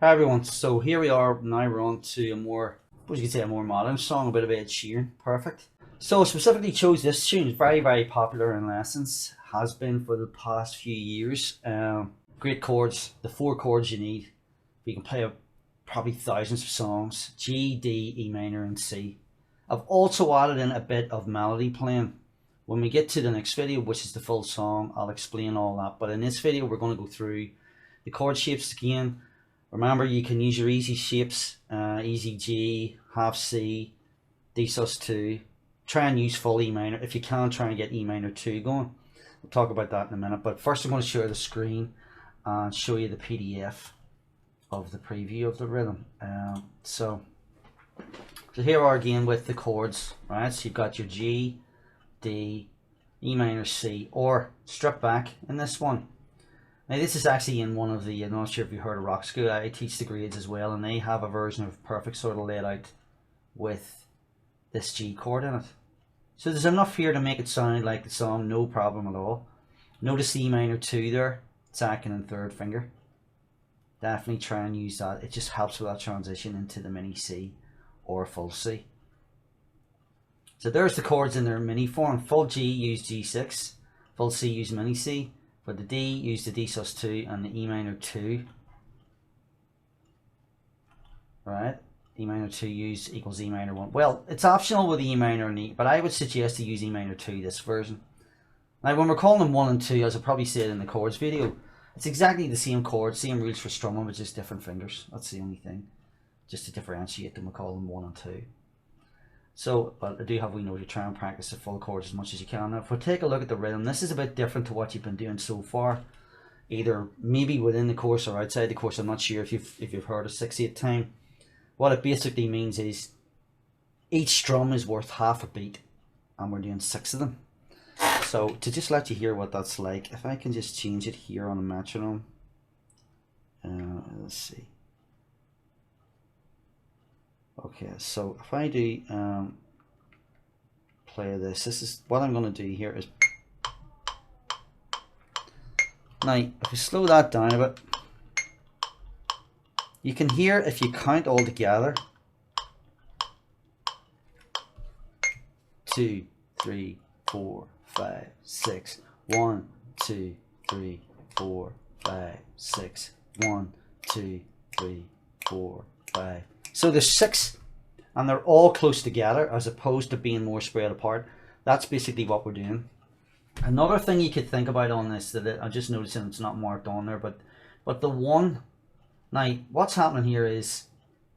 Hi everyone, so here we are, now we're on to a more, I suppose you could say a more modern song, a bit of Ed Sheeran, perfect. So specifically chose this tune, it's very popular in lessons, has been for the past few years. Great chords, the four chords you need. You can play probably thousands of songs, G, D, E minor and C. I've also added in a bit of melody playing. When we get to the next video, which is the full song, I'll explain all that, but in this video we're going to go through the chord shapes again. Remember, you can use your easy shapes, easy G, half C, D sus2. Try and use full E minor. If you can, try and get E minor 2 going. We'll talk about that in a minute. But first I'm going to share the screen and show you the PDF of the preview of the rhythm. So here we are again with the chords, right? So you've got your G, D, E minor, C, or strip back in this one. Now this is actually in one of the, I'm not sure if you heard of Rock School, I teach the grades as well, and they have a version of Perfect sort of laid out with this G chord in it. So there's enough here to make it sound like the song, no problem at all. Notice E minor 2 there, second and third finger. Definitely try and use that, it just helps with that transition into the mini C or full C. So there's the chords in their mini form. Full G, use G6, full C, use mini C. For the D, use the D sus2 and the E minor 2. Right, E minor 2 use equals E minor 1. Well, it's optional with E minor and E, but I would suggest to use E minor 2 this version. Now when we're calling them 1 and 2, as I probably said in the chords video, it's exactly the same chords, same rules for strumming, but just different fingers. That's the only thing. Just to differentiate them, we call them 1 and 2. So, but I do have we know to try and practice the full chords as much as you can. Now if we take a look at the rhythm, this is a bit different to what you've been doing so far. Either maybe within the course or outside the course, I'm not sure if you've heard of 6/8 time. What it basically means is each drum is worth half a beat and we're doing 6 of them. So to just let you hear what that's like, if I can just change it here on a metronome. Let's see. Okay, so if I do play this is what I'm going to do here is, now if you slow that down a bit, you can hear if you count all together, 2, 3, 4, 5, 6, 1, 2, 3, 4, 5, 6, 1, 2, 3, 4, 5. So there's 6 and they're all close together as opposed to being more spread apart. That's basically what we're doing. Another thing you could think about on this, that I'm just noticing it's not marked on there, but the one, now what's happening here is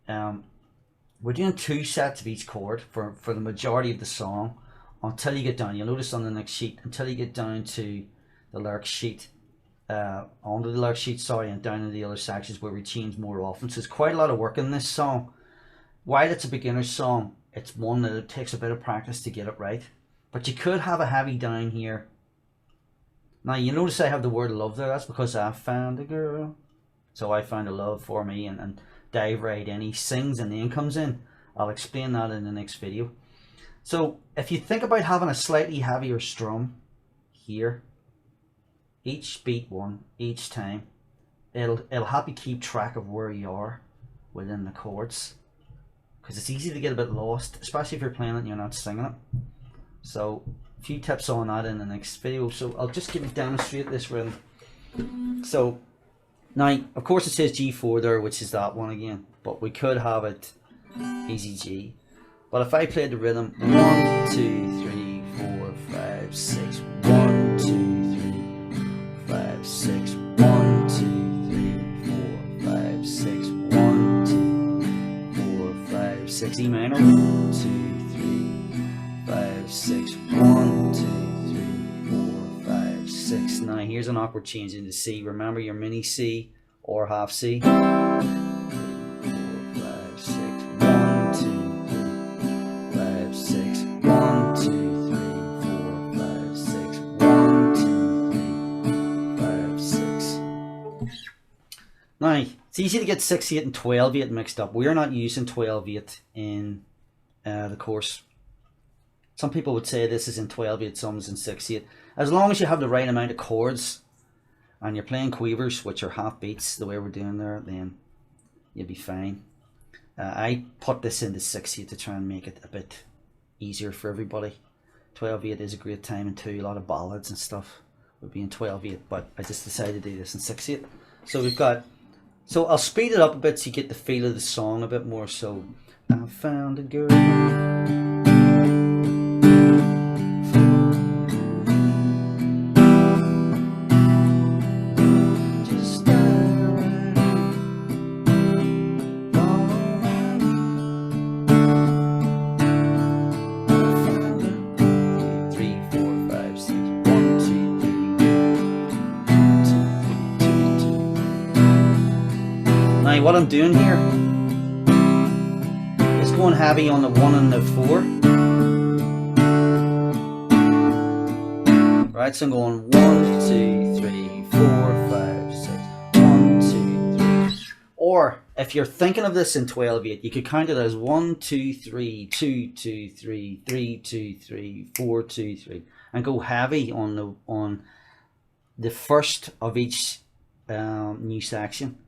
we're doing 2 sets of each chord for the majority of the song until you get down. You'll notice on the next sheet, until you get down to the lyric sheet, onto the lyric sheet, sorry, and down in the other sections where we change more often. So there's quite a lot of work in this song. While it's a beginner's song, it's one that it takes a bit of practice to get it right. But you could have a heavy down here. Now you notice I have the word love there. That's because I found a girl. So I found a love for me, and dive right in. He sings and then comes in. I'll explain that in the next video. So if you think about having a slightly heavier strum here, each beat one, each time, it'll help you keep track of where you are within the chords, because it's easy to get a bit lost, especially if you're playing it and you're not singing it. So a few tips on that in the next video. So I'll just demonstrate this rhythm. So now of course it says G4 there, which is that one again, but we could have it easy G. But if I played the rhythm 1, 2, 3, 4, 5, 6, 1, 2, 3, 5, 6, 1, 2, 3, 4, 5, 6, 1, 2, 4, 5, 6, E minor, 2, 3, 5, 6, 1, 2, 3, 4, 5, 6. Now here's an awkward change into C. Remember your mini C or half C. 3, 4, 5, 6, 1, 2, 3, 5, 6, 1, 2, 3, 4, 5, 6, 1, 2, 3, 5, 6. Now, it's easy to get 6/8 and 12/8 mixed up. We're not using 12/8 in the course. Some people would say this is in 12/8, some is in 6/8. As long as you have the right amount of chords and you're playing quavers, which are half beats, the way we're doing there, then you'll be fine. I put this into 6/8 to try and make it a bit easier for everybody. 12/8 is a great time, and too, a lot of ballads and stuff would be in 12/8, but I just decided to do this in 6/8. So we've got, so I'll speed it up a bit so you get the feel of the song a bit more. So I found a girl. What I'm doing here is going heavy on the 1 and the 4. Right, so I'm going 1, 2, 3, 4, 5, 6. 1, 2, 3. Or if you're thinking of this in 12/8, you could count it as 1, 2, 3, 2, 2, 3, 3, 2, 3, 4, 2, 3, and go heavy on the first of each new section.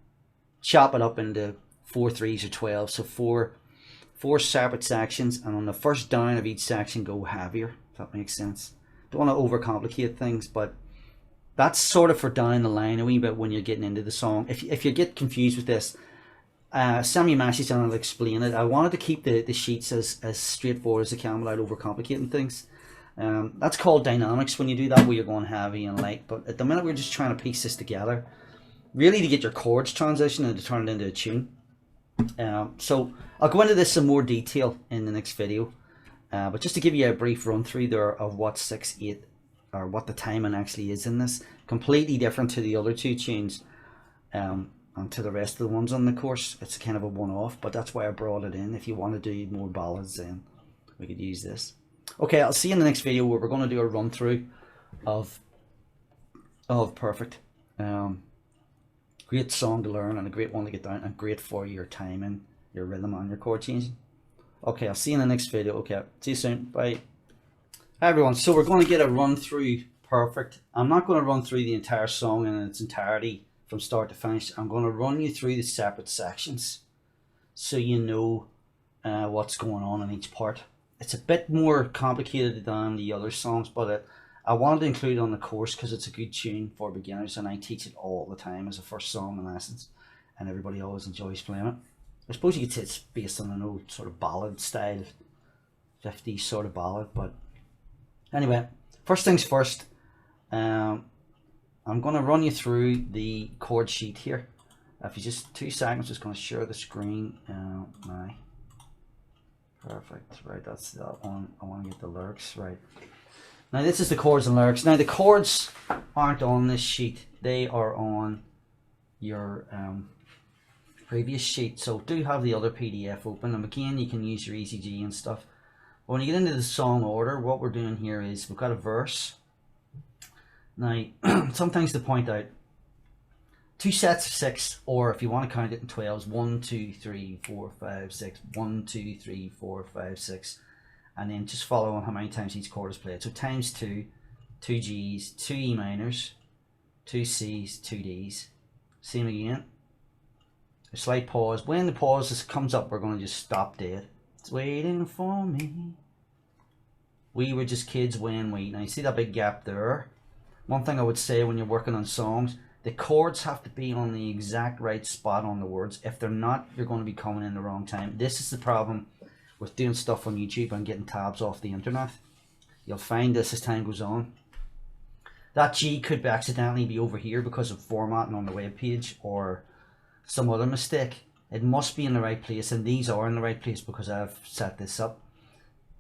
Chop it up into 4 3s or 12, so four separate sections, and on the first down of each section go heavier, if that makes sense. Don't want to overcomplicate things, but that's sort of for down the line a wee bit when you're getting into the song. If you get confused with this, send me a message and I'll explain it. I wanted to keep the sheets as straightforward as I can without overcomplicating things. That's called dynamics when you do that, where you're going heavy and light, but at the minute we're just trying to piece this together, really to get your chords transition and to turn it into a tune. So I'll go into this in more detail in the next video, but just to give you a brief run through there of what 6/8 or what the timing actually is in this, completely different to the other two tunes and to the rest of the ones on the course. It's kind of a one-off, but that's why I brought it in. If you want to do more ballads, then we could use this. Okay, I'll see you in the next video where we're going to do a run through of Perfect. Great song to learn and a great one to get down, and great for your timing, your rhythm and your chord changing. Okay, I'll see you in the next video. Okay, see you soon. Bye. Hi everyone. So we're going to get a run through Perfect. I'm not going to run through the entire song in its entirety from start to finish. I'm going to run you through the separate sections so you know what's going on in each part. It's a bit more complicated than the other songs, but I wanted to include it on the course because it's a good tune for beginners, and I teach it all the time as a first song in lessons, and everybody always enjoys playing it. I suppose you could say it's based on an old sort of ballad style, 50s sort of ballad, but anyway, first things first, I'm going to run you through the chord sheet here. If you just 2 seconds, just going to share the screen now. Perfect, right, that's that one. I want to get the lyrics right. Now this is the chords and lyrics. Now the chords aren't on this sheet, they are on your previous sheet, so do have the other PDF open, and again you can use your ECG and stuff. But when you get into the song order, what we're doing here is we've got a verse. Now some things to point out: 2 sets of 6, or if you want to count it in 12s, 1, 2, 3, 4, 5, 6, 1, 2, 3, 4, 5, 6. And then just follow on how many times each chord is played. So times 2, 2 G's, 2 E minors, 2 C's, 2 D's. Same again. A slight pause. When the pause comes up, we're going to just stop dead. It's waiting for me. We were just kids when we. Now you see that big gap there? One thing I would say when you're working on songs, the chords have to be on the exact right spot on the words. If they're not, you're going to be coming in the wrong time. This is the problem with doing stuff on YouTube and getting tabs off the internet. You'll find this as time goes on. That G could accidentally be over here because of formatting on the web page or some other mistake. It must be in the right place, and these are in the right place because I've set this up.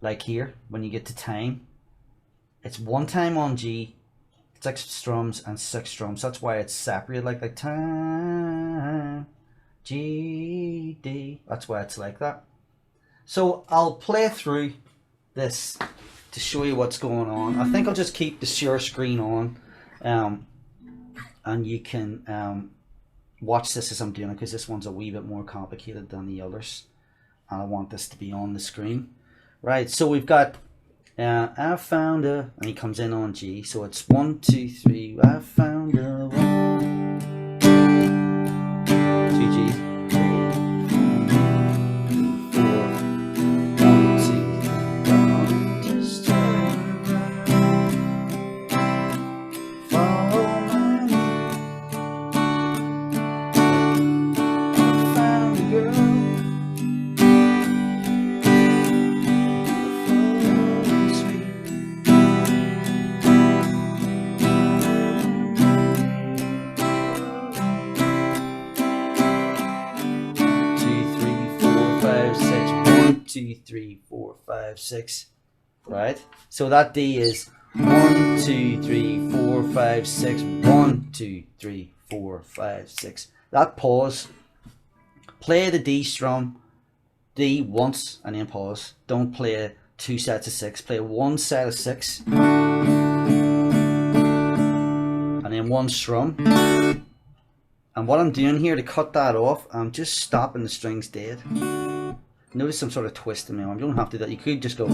Like here, when you get to time, it's 1 time on G, 6 strums and 6 strums. That's why it's separated like time, G, D. That's why it's like that. So I'll play through this to show you what's going on. I think I'll just keep the share screen on, and you can watch this as I'm doing it, because this one's a wee bit more complicated than the others, and I want this to be on the screen. Right, so we've got I found a, and he comes in on G, so it's 1, 2, 3, I found a 1, 2 G's, 2, 3, 4, 5, 6. Right? So that D is 1, 2, 3, 4, 5, 6. 1, 2, 3, 4, 5, 6. That pause. Play the D strum, D once, and then pause. Don't play 2 sets of 6. Play 1 set of 6. And then 1 strum. And what I'm doing here to cut that off, I'm just stopping the strings dead. Notice I'm sort of twisting them. You don't have to do that. You could just go.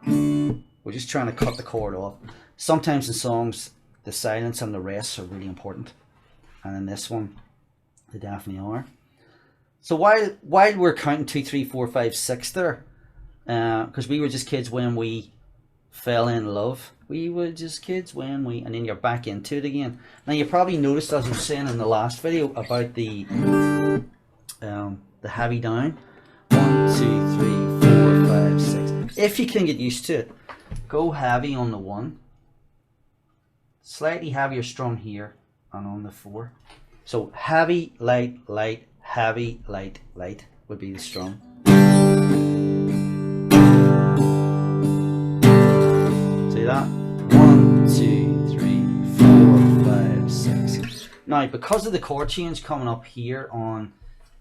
We're just trying to cut the chord off. Sometimes in songs, the silence and the rests are really important. And in this one, they definitely are. So while we're counting 2, 3, 4, 5, 6 there, because we were just kids when we fell in love. We were just kids when we, and then you're back into it again. Now you probably noticed, as I was saying in the last video, about the heavy down. 1, 2, 3, 4, 5, 6. If you can get used to it, go heavy on the 1. Slightly heavier strum here and on the 4. So heavy, light, light, heavy, light, light would be the strum. See that? 1, 2, 3, 4, 5, 6. Now, because of the chord change coming up here on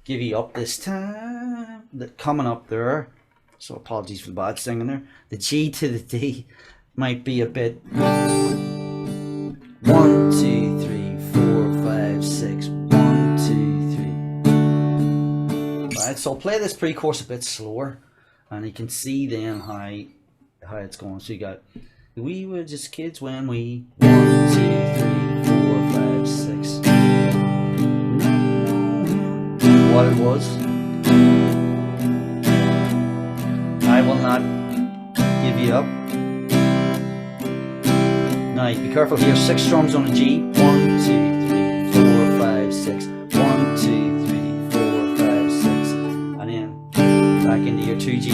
Give You Up This Time, that coming up there, so apologies for the bad singing there, the G to the D might be a bit 1, 2, 3, 4, 5, 6. 1, 2, 3. Right, so I'll play this pre-chorus a bit slower, and you can see then how it's going. So you got, we were just kids when we 1, 2, 3, 4, 5, 6. What it was. I will not give you up. Now be careful here. 6 strums on a G. 1, 2, 3, 4, 5, 6. 1, 2, 3, 4, 5, 6. And then back into your 2 Gs.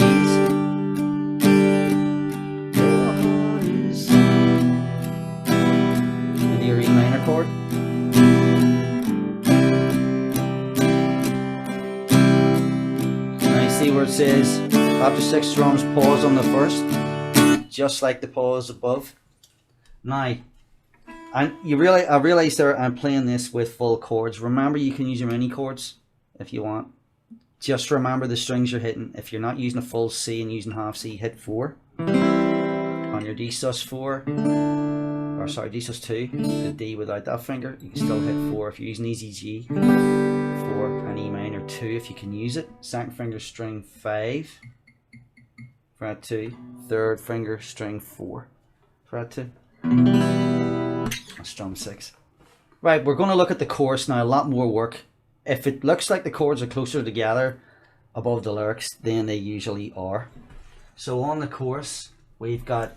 Into your E minor chord. Now you see where it says after 6 strums, pause on the first, just like the pause above. Now, and I realize there I'm playing this with full chords. Remember, you can use your mini chords if you want. Just remember the strings you're hitting. If you're not using a full C and using half C, hit 4 on your D sus 4, or sorry, D sus 2, the D without that finger. You can still hit 4 if you're using easy G. 4 and E minor 2 if you can use it. Second finger string 5, fret 2. Third finger string 4, fret 2. Strum 6. Right, we're going to look at the chorus now. A lot more work. If it looks like the chords are closer together above the lyrics, then they usually are. So on the chorus, we've got,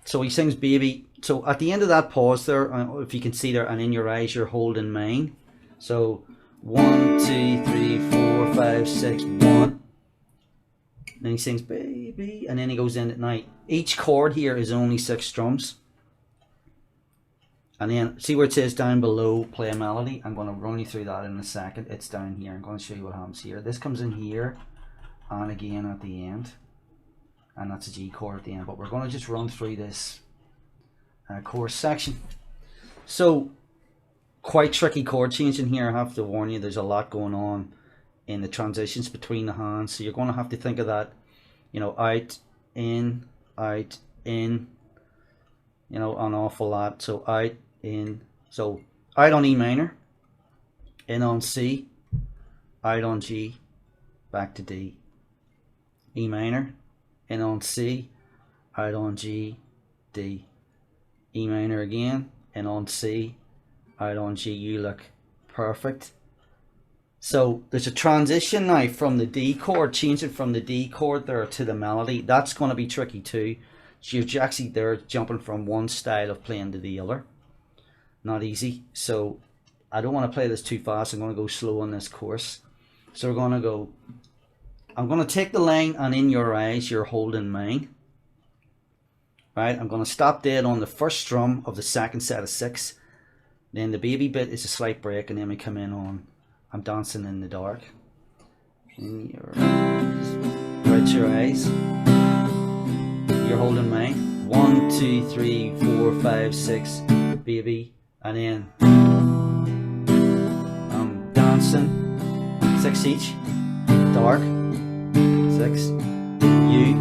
so he sings baby. So at the end of that pause there, if you can see there, and in your eyes you're holding mine. So 1, 2, 3, 4, 5, 6, 1. Then he sings baby, and then he goes in at night. Each chord here is only 6 strums. And then see where it says down below play a melody. I'm going to run you through that in a second. It's down here. I'm going to show you what happens here. This comes in here and again at the end, and that's a G chord at the end. But we're going to just run through this chorus section. So quite tricky chord changing here. I have to warn you, there's a lot going on in the transitions between the hands, so you're going to have to think of that, you know, out, in, you know, an awful lot. So out, in, so out on E minor, in on C, out on G, back to D, E minor, in on C, out on G, D, E minor again, in on C, out on G. You look perfect. So there's a transition now from the D chord, changing from the D chord there to the melody. That's going to be tricky too. So you're actually there jumping from one style of playing to the other. Not easy. So I don't want to play this too fast. I'm going to go slow on this course. So we're going to go, I'm going to take the line and in your eyes you're holding mine. Right, I'm going to stop dead on the first strum of the second set of 6. Then the baby bit is a slight break, and then we come in on I'm Dancing in the Dark. in your right your eyes. You're holding mine. 1, 2, 3, 4, 5, 6, baby, and then I'm dancing. 6 each. Dark. 6. You.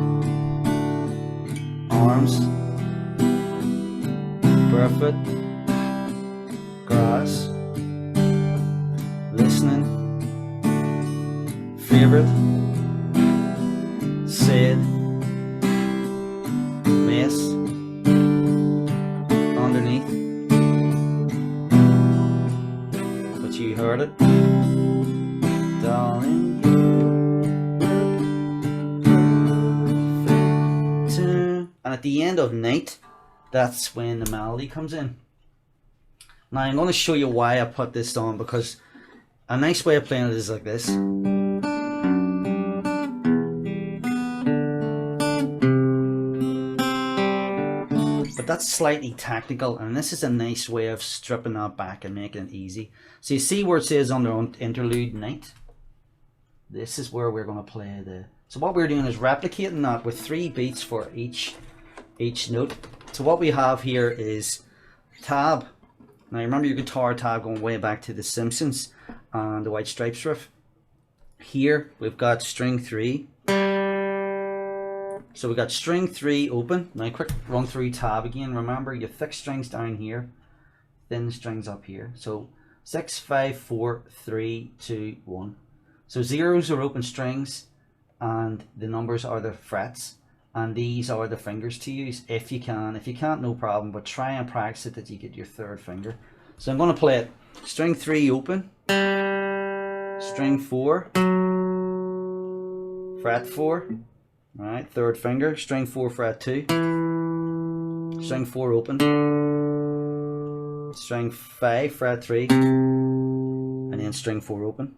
Arms. Barefoot. Grass. Listening. Favorite. Said. Mess. Underneath. But you heard it. Darling, and at the end of night, that's when the melody comes in. Now I'm going to show you why I put this on, because a nice way of playing it is like this. But that's slightly technical, and this is a nice way of stripping that back and making it easy. So you see where it says under interlude night? This is where we're going to play the... So what we're doing is replicating that with 3 beats for each note. So what we have here is tab. Now remember your guitar tab going way back to the Simpsons and the White Stripes riff. Here we've got string 3. So we got string 3 open. Now quick run through tab again. Remember your thick strings down here, thin strings up here. So 6, 5, 4, 3, 2, 1. So zeros are open strings and the numbers are the frets, and these are the fingers to use if you can. If you can't, no problem, but try and practice it that you get your 3rd finger. So I'm going to play it string 3 open, string 4, fret 4, alright, 3rd finger, string 4 fret 2, string 4 open, string 5 fret 3, and then string 4 open.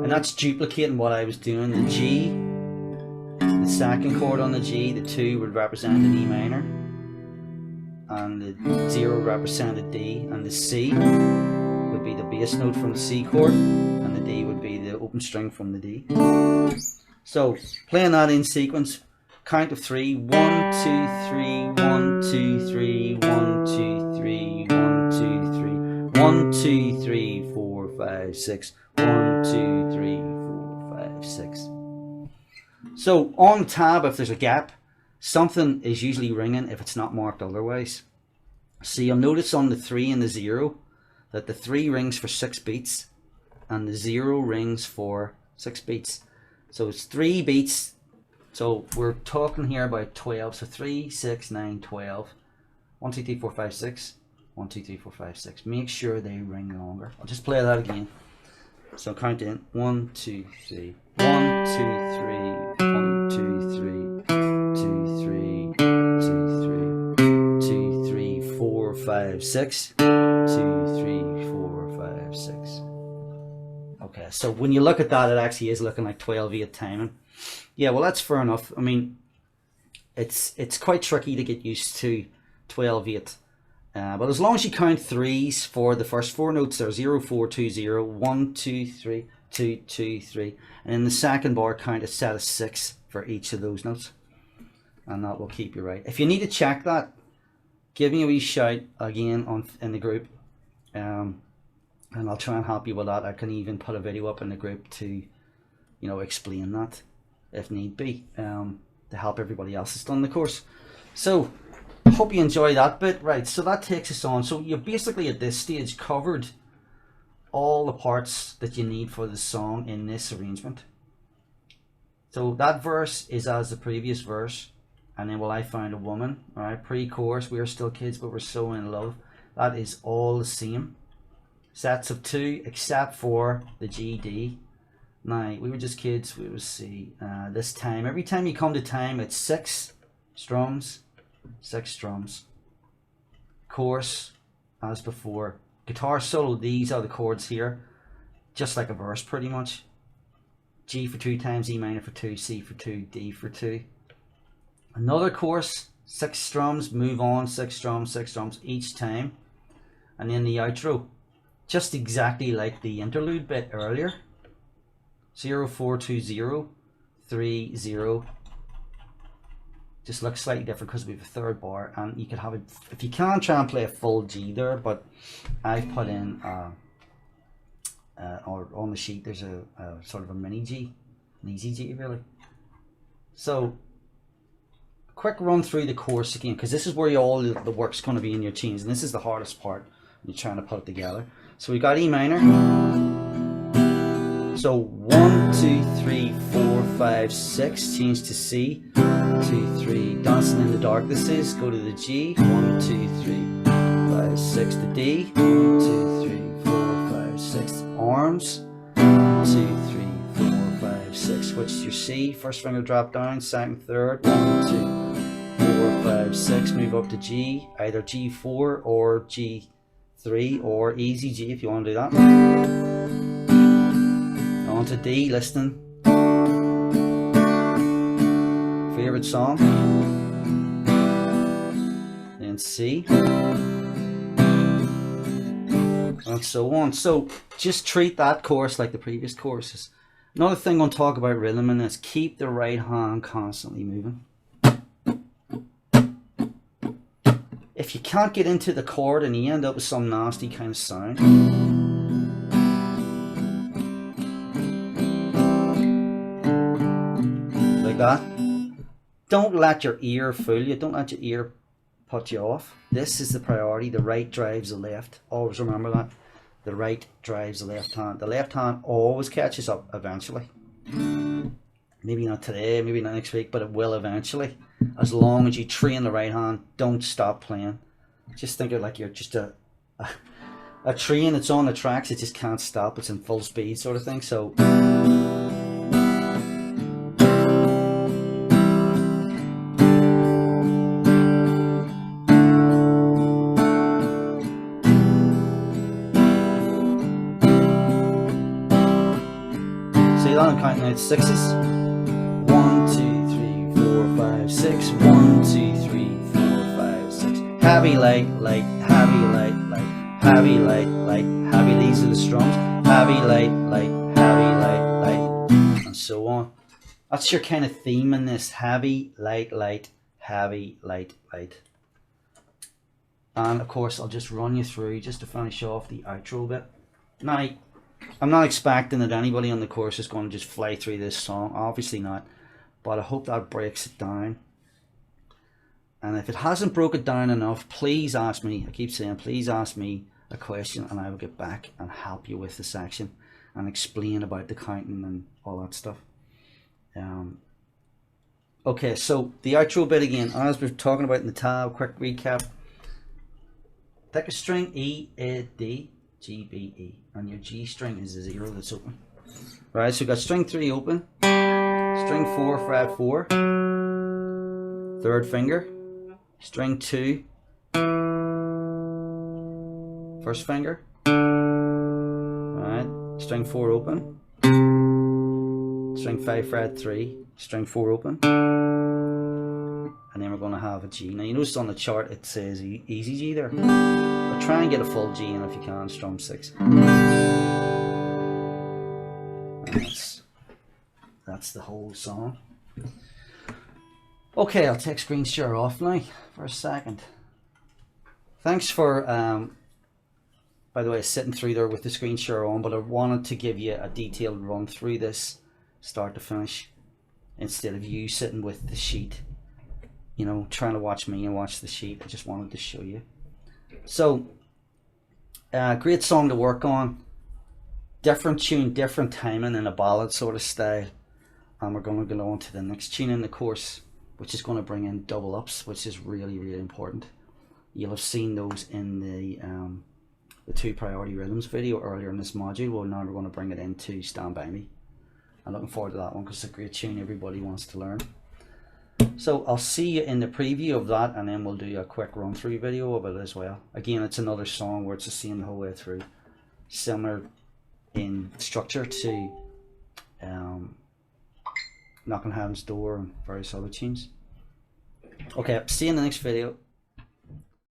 And that's duplicating what I was doing. The G, the 2nd chord on the G, the 2 would represent an E minor, and the 0 would represent a D, and the C would be the bass note from the C chord, and the D would be the open string from the D. So playing that in sequence, count of 3, 1, 2, 3, 1, 2, 3, 1, 2, 3, 1, 2, 3, 1, 2, 3, 4, 5, 6, 1, 2, 3, 4, 5, 6. So on the tab, if there's a gap, something is usually ringing if it's not marked otherwise. So you'll notice on the 3 and the 0 that the 3 rings for 6 beats and the 0 rings for 6 beats. So it's 3 beats. So we're talking here about 12. So 3, 6, 9, 12. 1, 2, 3, 4, 5, 6. 1, 2, 3, 4, 5, 6. Make sure they ring longer. I'll just play that again. So count in 1, 2, 3, 1, 2, 3, 1, 2, 3, 2, 3, 2, 3, 2, 3, 4, 5, 6, 2, 3, 4, 5, 6. Okay, so when you look at that, it actually is looking like 12/8 timing. Yeah, well that's fair enough. I mean, it's quite tricky to get used to 12/8. But as long as you count 3s for the first 4 notes, there 0, 4, 2, 0, 1, 2, 3, 2, 2, 3, and in the second bar count a set of 6 for each of those notes, and that will keep you right. If you need to check that, give me a wee shout again in the group, and I'll try and help you with that. I can even put a video up in the group to, explain that if need be, to help everybody else that's done the course. So hope you enjoy that bit. Right, so that takes us on. So you've basically at this stage covered all the parts that you need for the song in this arrangement. So that verse is as the previous verse, and then Well I Found a Woman, alright, pre-chorus, we are still kids but we're so in love. That is all the same. Sets of 2 except for the G, D. Now, we were just kids, we would see this time. Every time you come to time, it's 6 strums. 6 strums. Chorus, as before. Guitar solo, these are the chords here. Just like a verse pretty much. G for 2 times, E minor for 2, C for 2, D for 2. Another chorus, 6 strums, move on, 6 strums each time. And then the outro, just exactly like the interlude bit earlier. 042030. Just looks slightly different because we have a third bar, and you could have it, if you can, try and play a full G there, but I've put in or on the sheet there's a sort of a mini G, an easy G really. So quick run through the course again, because this is where all the work's going to be in your tunes, and this is the hardest part when you're trying to put it together. So we got E minor. So 1, 2, 3, 4, 5, 6, change to C. 2, 3, dancing in the dark. This is go to the G. 1, 2, 3, 5, 6 to D. 1, 2, 3, 4, 5, 6. Arms. 1, 2, 3, 4, 5, 6. Switch to your C. First finger drop down. Second, third. 1, 2, 4, 5, 6. Move up to G. Either G4 or G3 or easy G if you want to do that. On to D. Listen. Favorite song, and C, and so on. So just treat that course like the previous courses. Another thing I'm going to talk about rhythm in is keep the right hand constantly moving. If you can't get into the chord and you end up with some nasty kind of sound, like that, don't let your ear fool you. Don't let your ear put you off. This is the priority. The right drives the left. Always remember that. The right drives the left hand. The left hand always catches up eventually. Maybe not today, maybe not next week, but it will eventually. As long as you train the right hand, don't stop playing. Just think of it like you're just a train that's on the tracks. It just can't stop. It's in full speed sort of thing. So I'm counting out sixes. 1, 2, 3, 4, 5, 6. 1, 2, 3, 4, 5, 6. Heavy, light, light, heavy, light, light, heavy, light, light, heavy. These are the strums. Heavy, light, light, heavy, light, light, and so on. That's your kind of theme in this. Heavy, light, light, heavy, light, light. And of course, I'll just run you through just to finish off the outro bit. Now, I'm not expecting that anybody on the course is going to just fly through this song, obviously not, but I hope that breaks it down. And if it hasn't broke it down enough, please ask me. I keep saying please ask me a question and I will get back and help you with the section and explain about the counting and all that stuff. Okay, so the outro bit again, as we're talking about in the tab, quick recap. Take a string E, A, D, G, B, E, and your G string is the 0 that's open. Right, so we've got string 3 open, string 4, fret 4, third finger, string 2, first finger, right, string 4 open, string 5, fret 3, string 4 open, and then we're going to have a G. Now you notice on the chart it says easy G there. Try and get a full G in if you can, strum 6. That's the whole song. Okay, I'll take screen share off now for a second. Thanks for, by the way, sitting through there with the screen share on, but I wanted to give you a detailed run through this, start to finish, instead of you sitting with the sheet, you know, trying to watch me and watch the sheet. I just wanted to show you. So, great song to work on. Different tune, different timing, in a ballad sort of style. And we're going to go on to the next tune in the course, which is going to bring in double ups, which is really, really important. You'll have seen those in the 2 priority rhythms video earlier in this module. Well, now we're going to bring it into Stand By Me. I'm looking forward to that one because it's a great tune everybody wants to learn. So I'll see you in the preview of that, and then we'll do a quick run through video of it as well. Again, it's another song where it's the same the whole way through, similar in structure to Knock on Heaven's Door and various other tunes. Okay, see you in the next video.